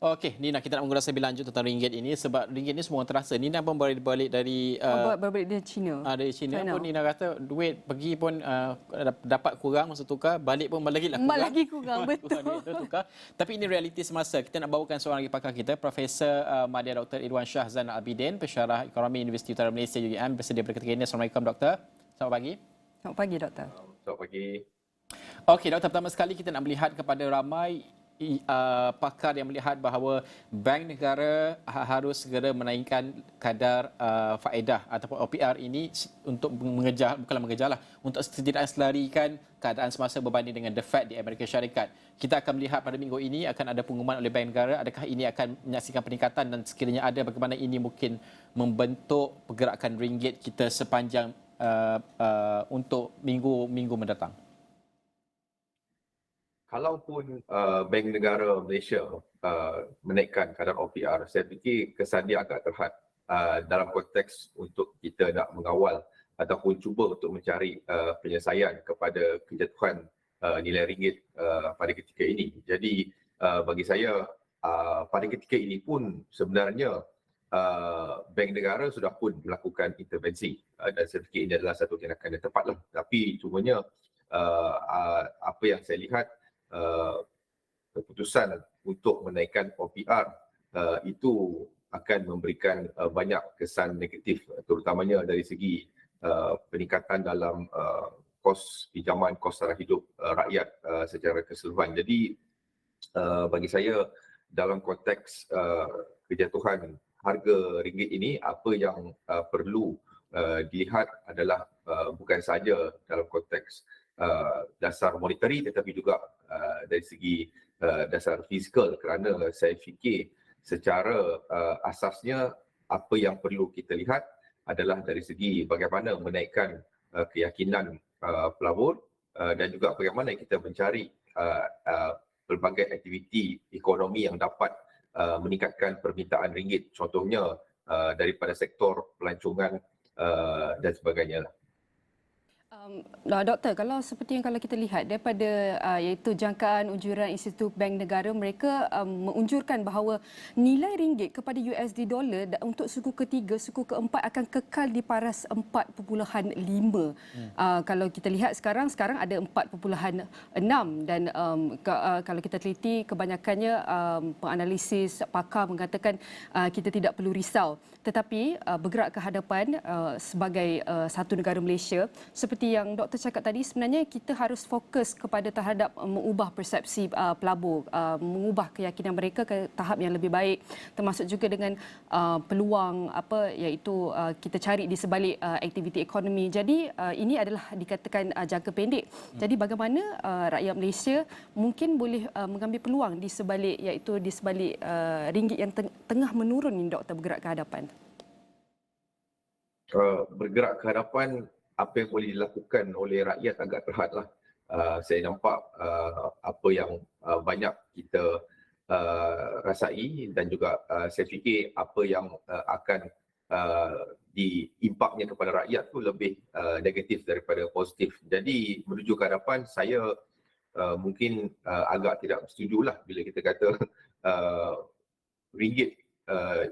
Okey, Nina, kita nak mengulas lebih lanjut tentang ringgit ini sebab ringgit ni semua orang terasa. Nina pun balik dari Berbalik dari China. dari China pun Nina kata duit pergi pun dapat kurang masa tukar, balik pun lagi lah kurang. Lagi kurang, betul. Kurang duit tu tukar. Tapi ini realiti semasa. Kita nak bawakan seorang lagi pakar kita, Profesor Madya Dr. Irwan Shah Zainal Abidin, Pensyarah Ekonomi Universiti Utara Malaysia UIM, bersedia berkata ini. Assalamualaikum Doktor. Selamat pagi. Selamat pagi, Doktor. Selamat pagi. Okey, Doktor, pertama sekali kita nak melihat kepada ramai pakar yang melihat bahawa bank negara harus segera menaikkan kadar faedah ataupun OPR ini untuk untuk setidaknya selarikan keadaan semasa berbanding dengan The Fed di Amerika Syarikat. Kita akan melihat pada minggu ini akan ada pengumuman oleh bank negara, adakah ini akan menyaksikan peningkatan dan sekiranya ada, bagaimana ini mungkin membentuk pergerakan ringgit kita sepanjang untuk minggu-minggu mendatang. Kalaupun Bank Negara Malaysia menaikkan kadar OPR, saya fikir kesan dia agak terhad dalam konteks untuk kita nak mengawal ataupun cuba untuk mencari penyelesaian kepada kejatuhan nilai ringgit pada ketika ini. Jadi bagi saya pada ketika ini pun sebenarnya Bank Negara sudah pun melakukan intervensi dan saya fikir ini adalah satu tindakan yang tepatlah. Tapi cumanya apa yang saya lihat, keputusan untuk menaikkan OPR itu akan memberikan banyak kesan negatif, terutamanya dari segi peningkatan dalam kos pinjaman, kos sara hidup rakyat secara keseluruhan. Jadi bagi saya dalam konteks kejatuhan harga ringgit ini, apa yang perlu dilihat adalah bukan sahaja dalam konteks dasar monetary tetapi juga dari segi dasar fizikal, kerana saya fikir secara asasnya apa yang perlu kita lihat adalah dari segi bagaimana menaikkan keyakinan pelabur dan juga bagaimana kita mencari pelbagai aktiviti ekonomi yang dapat meningkatkan permintaan ringgit, contohnya daripada sektor pelancongan dan sebagainya. Doktor, seperti yang kita lihat daripada iaitu jangkaan unjuran Institut Bank Negara, mereka mengunjurkan bahawa nilai ringgit kepada USD dolar untuk suku ketiga, suku keempat akan kekal di paras 4.5. Kalau kita lihat sekarang ada 4.6 dan kalau kita teliti kebanyakannya penganalisis pakar mengatakan kita tidak perlu risau. Tetapi bergerak ke hadapan sebagai satu negara Malaysia, seperti yang doktor cakap tadi, sebenarnya kita harus fokus kepada terhadap mengubah persepsi pelabur, mengubah keyakinan mereka ke tahap yang lebih baik, termasuk juga dengan peluang iaitu kita cari di sebalik aktiviti ekonomi. Jadi ini adalah dikatakan jangka pendek. Jadi bagaimana rakyat Malaysia mungkin boleh mengambil peluang di sebalik ringgit yang tengah menurun ini, doktor, bergerak ke hadapan? Bergerak ke hadapan, apa yang boleh dilakukan oleh rakyat agak terhadlah. Saya nampak apa yang banyak kita rasai dan juga saya fikir apa yang akan diimpaknya kepada rakyat tu lebih negatif daripada positif. Jadi menuju ke hadapan, saya mungkin agak tidak setujulah bila kita kata ringgit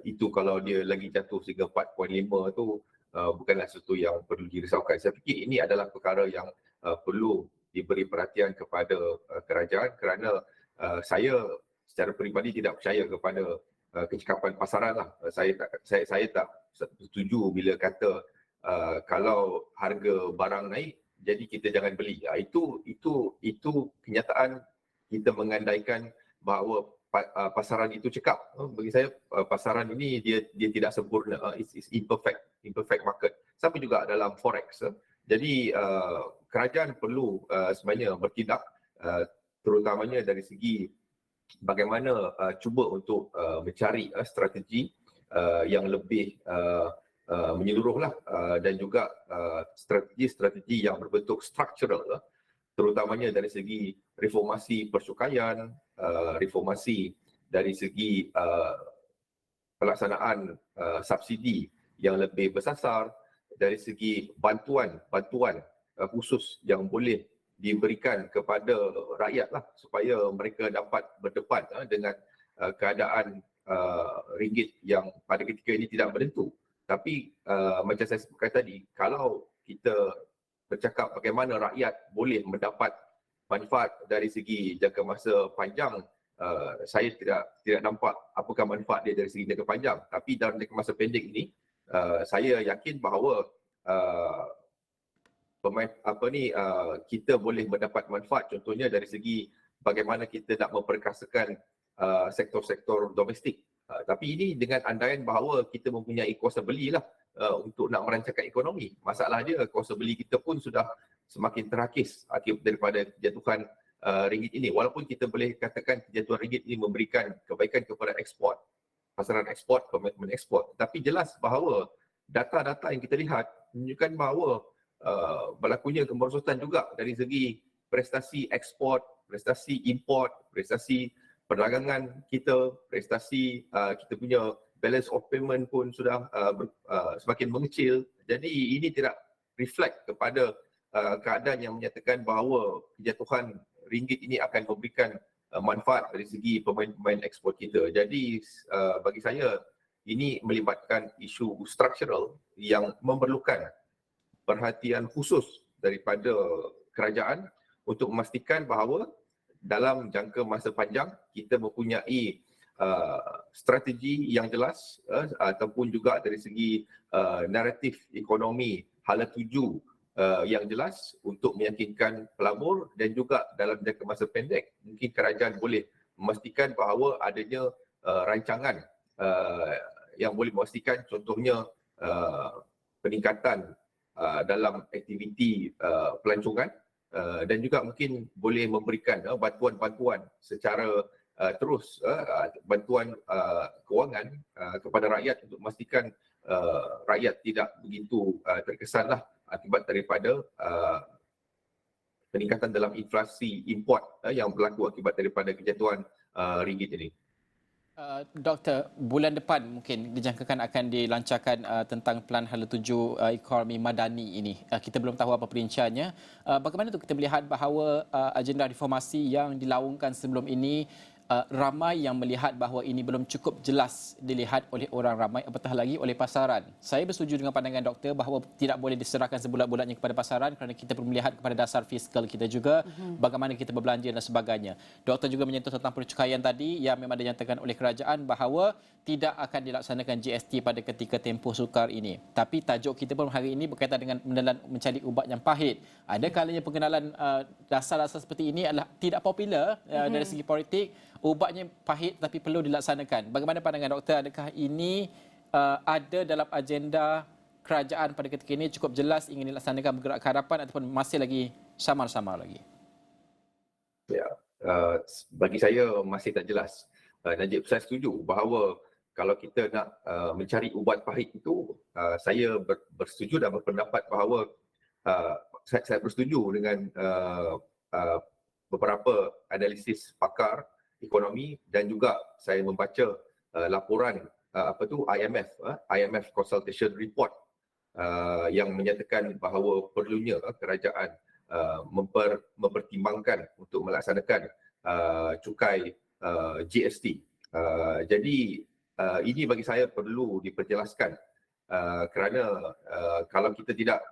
itu kalau dia lagi jatuh sehingga 4.5 tu bukanlah sesuatu yang perlu dirisaukan. Saya fikir ini adalah perkara yang perlu diberi perhatian kepada kerajaan, kerana saya secara peribadi tidak percaya kepada kecekapan pasaran lah. Saya tak setuju bila kata kalau harga barang naik jadi kita jangan beli. Itu kenyataan kita mengandaikan bahawa pasaran itu cekap. Bagi saya pasaran ini dia tidak sempurna, it's imperfect market. Sama juga dalam forex. Jadi kerajaan perlu sebenarnya bertindak, terutamanya dari segi bagaimana cuba untuk mencari strategi yang lebih menyeluruhlah dan juga strategi yang berbentuk structural, terutamanya dari segi reformasi percukaian, reformasi dari segi pelaksanaan subsidi yang lebih bersasar, dari segi bantuan khusus yang boleh diberikan kepada rakyat lah, supaya mereka dapat berdepan dengan keadaan ringgit yang pada ketika ini tidak menentu. Tapi macam saya sebutkan tadi, kalau kita bercakap bagaimana rakyat boleh mendapat manfaat dari segi jangka masa panjang, saya tidak nampak apakah manfaat dia dari segi jangka panjang. Tapi dalam jangka masa pendek ini, saya yakin bahawa kita boleh mendapat manfaat, contohnya dari segi bagaimana kita nak memperkasakan sektor-sektor domestik. Tapi ini dengan andaian bahawa kita mempunyai kuasa belilah untuk nak merancangkan ekonomi. Masalah dia, kuasa beli kita pun sudah semakin terakis akibat daripada kejatuhan ringgit ini. Walaupun kita boleh katakan kejatuhan ringgit ini memberikan kebaikan kepada ekspor, pasaran ekspor, komitmen ekspor. Tapi jelas bahawa data-data yang kita lihat menunjukkan bahawa berlakunya kemerosotan juga dari segi prestasi ekspor, prestasi import, prestasi perdagangan kita, prestasi kita punya balance of payment pun sudah semakin mengecil. Jadi ini tidak reflect kepada keadaan yang menyatakan bahawa kejatuhan ringgit ini akan memberikan manfaat dari segi pemain-pemain ekspor kita. Jadi bagi saya ini melibatkan isu struktural yang memerlukan perhatian khusus daripada kerajaan untuk memastikan bahawa dalam jangka masa panjang kita mempunyai strategi yang jelas ataupun juga dari segi naratif ekonomi hala tuju yang jelas untuk meyakinkan pelabur, dan juga dalam jangka masa pendek mungkin kerajaan boleh memastikan bahawa adanya rancangan yang boleh memastikan contohnya peningkatan dalam aktiviti pelancongan dan juga mungkin boleh memberikan bantuan-bantuan secara terus, bantuan kewangan kepada rakyat untuk memastikan rakyat tidak begitu terkesanlah akibat daripada peningkatan dalam inflasi import yang berlaku akibat daripada kejatuhan ringgit ini. Doktor, bulan depan mungkin dijangkakan akan dilancarkan tentang pelan hala tuju ekonomi madani ini. Kita belum tahu apa perinciannya. Bagaimana tu kita melihat bahawa agenda reformasi yang dilaungkan sebelum ini, ramai yang melihat bahawa ini belum cukup jelas dilihat oleh orang ramai, apatah lagi oleh pasaran. Saya bersetuju dengan pandangan doktor bahawa tidak boleh diserahkan sebulat-bulatnya kepada pasaran kerana kita perlu melihat kepada dasar fiskal kita juga, bagaimana kita berbelanja dan sebagainya. Doktor juga menyentuh tentang percukaian tadi yang memang dinyatakan oleh kerajaan bahawa tidak akan dilaksanakan GST pada ketika tempoh sukar ini. Tapi tajuk kita pun hari ini berkaitan dengan menelan mencari ubat yang pahit. Ada kalanya pengenalan dasar-dasar seperti ini adalah tidak popular dari segi politik. Ubatnya pahit tapi perlu dilaksanakan. Bagaimana pandangan doktor? Adakah ini ada dalam agenda kerajaan pada ketika ini cukup jelas ingin dilaksanakan bergerak ke hadapan ataupun masih lagi samar-samar lagi? Ya, bagi saya masih tak jelas. Najib, saya setuju bahawa kalau kita nak mencari ubat pahit itu, saya bersetuju dan berpendapat bahawa saya bersetuju dengan beberapa analisis pakar ekonomi, dan juga saya membaca laporan IMF Consultation Report yang menyatakan bahawa perlunya kerajaan mempertimbangkan untuk melaksanakan cukai GST. Jadi ini bagi saya perlu diperjelaskan kerana kalau kita tidak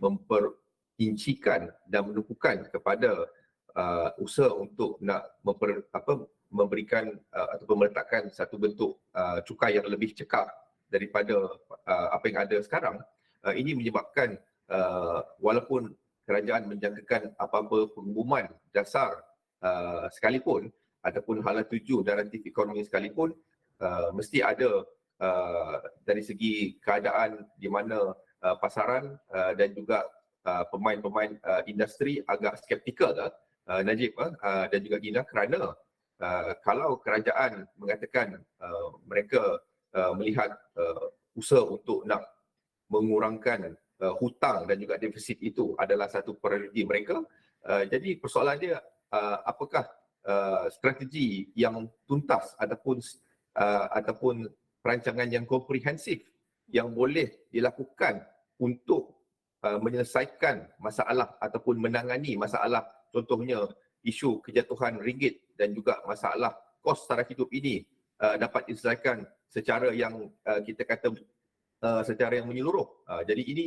memperincikan dan menumpukan kepada usaha untuk nak memberikan ataupun meletakkan satu bentuk cukai yang lebih cekap daripada apa yang ada sekarang, ini menyebabkan walaupun kerajaan menjangkakan apa-apa pengumuman dasar sekalipun ataupun hala tuju naratif ekonomi sekalipun, mesti ada dari segi keadaan di mana pasaran dan juga pemain-pemain industri agak skeptikal Najib dan juga Gina, kerana kalau kerajaan mengatakan mereka melihat usaha untuk nak mengurangkan hutang dan juga defisit itu adalah satu prioriti mereka, jadi persoalan dia apakah strategi yang tuntas ataupun perancangan yang komprehensif yang boleh dilakukan untuk menyelesaikan masalah ataupun menangani masalah, contohnya isu kejatuhan ringgit dan juga masalah kos taraf hidup ini dapat diselesaikan secara yang kita kata secara yang menyeluruh. Jadi ini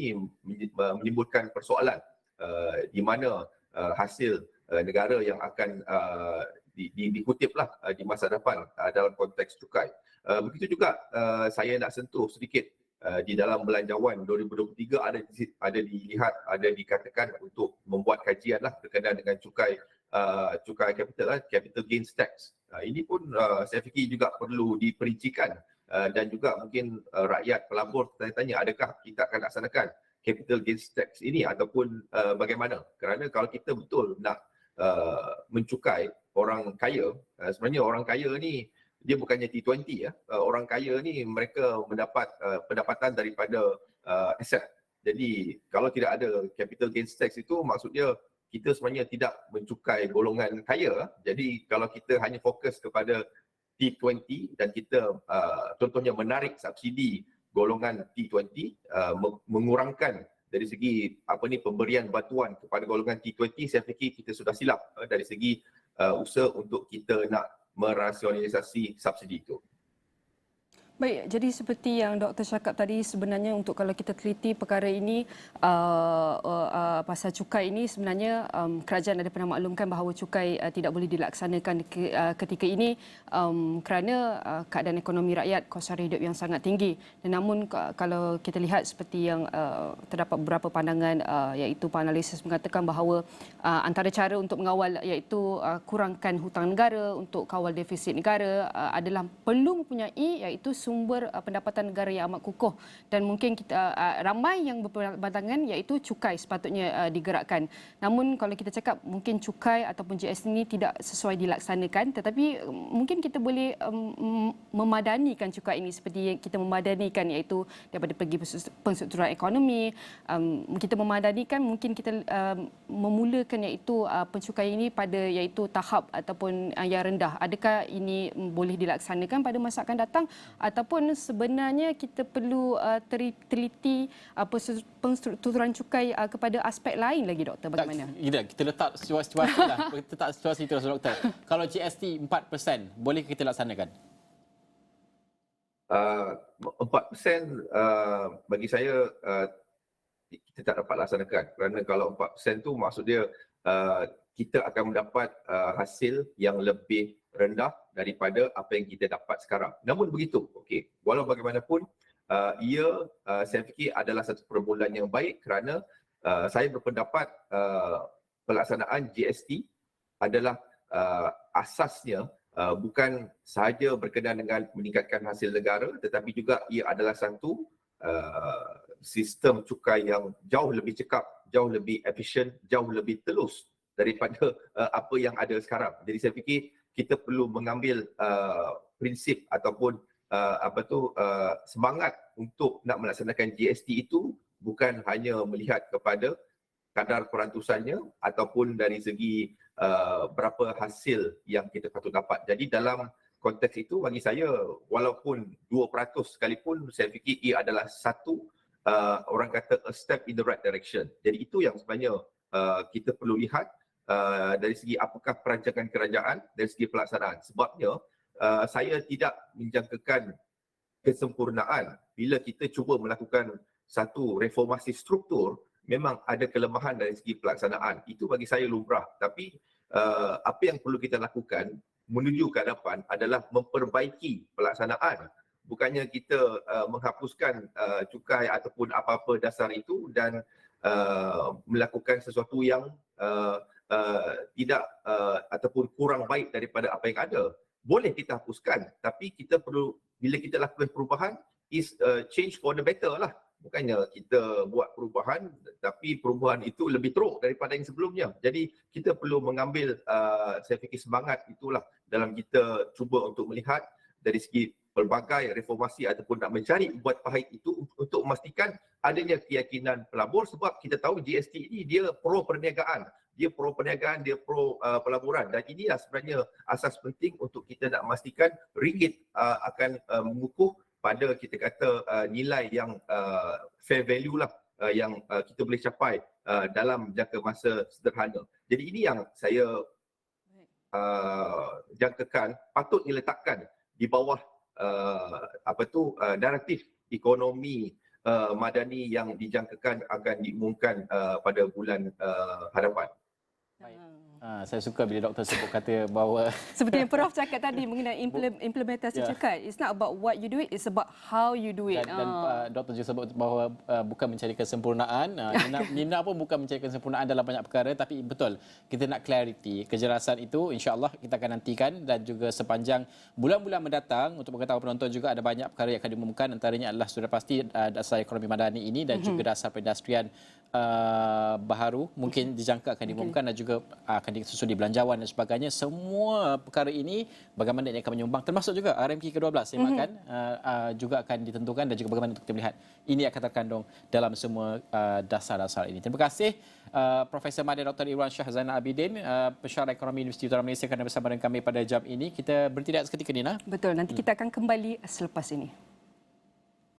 menimbulkan persoalan di mana hasil negara yang akan dikutiplah di masa depan dalam konteks cukai. Begitu juga saya nak sentuh sedikit di dalam belanjawan 2023 ada dilihat, ada dikatakan untuk membuat kajian lah berkenaan dengan cukai capital, capital gains tax. Ini pun saya fikir juga perlu diperincikan dan juga mungkin rakyat pelabur tanya-tanya adakah kita akan laksanakan capital gains tax ini ataupun bagaimana. Kerana kalau kita betul nak mencukai orang kaya, sebenarnya orang kaya ni dia bukannya T20 ya. Orang kaya ni mereka mendapat pendapatan daripada aset. Jadi kalau tidak ada capital gains tax itu maksudnya kita sebenarnya tidak mencukai golongan kaya. Jadi kalau kita hanya fokus kepada T20 dan kita contohnya menarik subsidi golongan T20, mengurangkan dari segi pemberian bantuan kepada golongan T20, saya fikir kita sudah silap dari segi usaha untuk kita nak merasionalisasi subsidi itu. Baik, jadi seperti yang doktor cakap tadi, sebenarnya untuk kalau kita teliti perkara ini, pasal cukai ini, sebenarnya kerajaan ada pernah maklumkan bahawa cukai tidak boleh dilaksanakan ketika ini kerana keadaan ekonomi rakyat, kos sara hidup yang sangat tinggi. Dan namun kalau kita lihat seperti yang terdapat beberapa pandangan, iaitu penalisis mengatakan bahawa antara cara untuk mengawal iaitu kurangkan hutang negara, untuk kawal defisit negara adalah perlu mempunyai iaitu sumber pendapatan negara yang amat kukuh, dan mungkin kita ramai yang berpandangan iaitu cukai sepatutnya digerakkan. Namun kalau kita cakap mungkin cukai ataupun GST ini tidak sesuai dilaksanakan, tetapi mungkin kita boleh memadanikan cukai ini seperti yang kita memadanikan iaitu daripada pergi penstrukturan ekonomi, kita memadanikan, mungkin kita memulakan iaitu pencukai ini pada iaitu tahap ataupun yang rendah. Adakah ini boleh dilaksanakan pada masa akan datang, ataupun sebenarnya kita perlu teliti penstrukturan cukai kepada aspek lain lagi, doktor, bagaimana? Kita letak situasi lah. Kita letak situasi terus, doktor. Kalau GST 4%, boleh kita laksanakan? 4% bagi saya kita tak dapat laksanakan. Kerana kalau 4% tu maksud dia kita akan mendapat hasil yang lebih rendah daripada apa yang kita dapat sekarang. Namun begitu, okey, walau bagaimanapun ia saya fikir adalah satu permulaan yang baik kerana saya berpendapat pelaksanaan GST adalah asasnya bukan sahaja berkenaan dengan meningkatkan hasil negara, tetapi juga ia adalah satu sistem cukai yang jauh lebih cekap, jauh lebih efisien, jauh lebih telus daripada apa yang ada sekarang. Jadi saya fikir kita perlu mengambil prinsip ataupun semangat untuk nak melaksanakan GST itu bukan hanya melihat kepada kadar perantusannya ataupun dari segi berapa hasil yang kita patut dapat. Jadi dalam konteks itu bagi saya walaupun 2% sekalipun saya fikir ia adalah satu orang kata a step in the right direction. Jadi itu yang sebenarnya kita perlu lihat dari segi apakah perancangan kerajaan dari segi pelaksanaan. Sebabnya saya tidak menjangkakan kesempurnaan bila kita cuba melakukan satu reformasi struktur, memang ada kelemahan dari segi pelaksanaan. Itu bagi saya lumrah. Tapi apa yang perlu kita lakukan menuju ke hadapan adalah memperbaiki pelaksanaan. Bukannya kita menghapuskan cukai ataupun apa-apa dasar itu dan melakukan sesuatu yang tidak ataupun kurang baik daripada apa yang ada. Boleh kita hapuskan, tapi kita perlu, bila kita lakukan perubahan, is change for the better lah. Bukannya kita buat perubahan, tapi perubahan itu lebih teruk daripada yang sebelumnya. Jadi kita perlu mengambil, saya fikir semangat itulah dalam kita cuba untuk melihat dari segi pelbagai reformasi ataupun nak mencari ubat pahit itu untuk memastikan adanya keyakinan pelabur, sebab kita tahu GST ini dia pro perniagaan. Dia pro perniagaan, dia pro pelaburan, dan inilah sebenarnya asas penting untuk kita nak memastikan ringgit akan mengukuh pada kita kata nilai yang fair value lah yang kita boleh capai dalam jangka masa sederhana. Jadi ini yang saya jangkakan patut diletakkan di bawah naratif ekonomi madani yang dijangkakan akan diumumkan pada bulan hadapan. Saya suka bila doktor sebut kata bahawa Seperti yang Prof cakap tadi mengenai implementasi cukai. It's not about what you do it, it's about how you do it. dan doktor juga sebut bahawa bukan mencari kesempurnaan. Nina pun bukan mencari kesempurnaan dalam banyak perkara, tapi betul kita nak clarity. Kejelasan itu insya-Allah kita akan nantikan, dan juga sepanjang bulan-bulan mendatang untuk mengetahui penonton juga ada banyak perkara yang akan diumumkan, antaranya adalah sudah pasti dasar ekonomi madani ini dan juga dasar perindustrian baharu mungkin dijangka akan diumumkan dan juga akan disusul di belanjawan dan sebagainya. Semua perkara ini bagaimana ia akan menyumbang, termasuk juga RMK ke-12 semakan juga akan ditentukan, dan juga bagaimana untuk kita melihat ini akan terkandung dalam semua dasar-dasar ini. Terima kasih Profesor Madya Dr. Irwan Shah Zainal Abidin, Pensyarah Ekonomi Universiti Utara Malaysia, kerana bersama dengan kami pada jam ini. Kita berhenti seketika, Nina. Betul, nanti kita akan kembali selepas ini.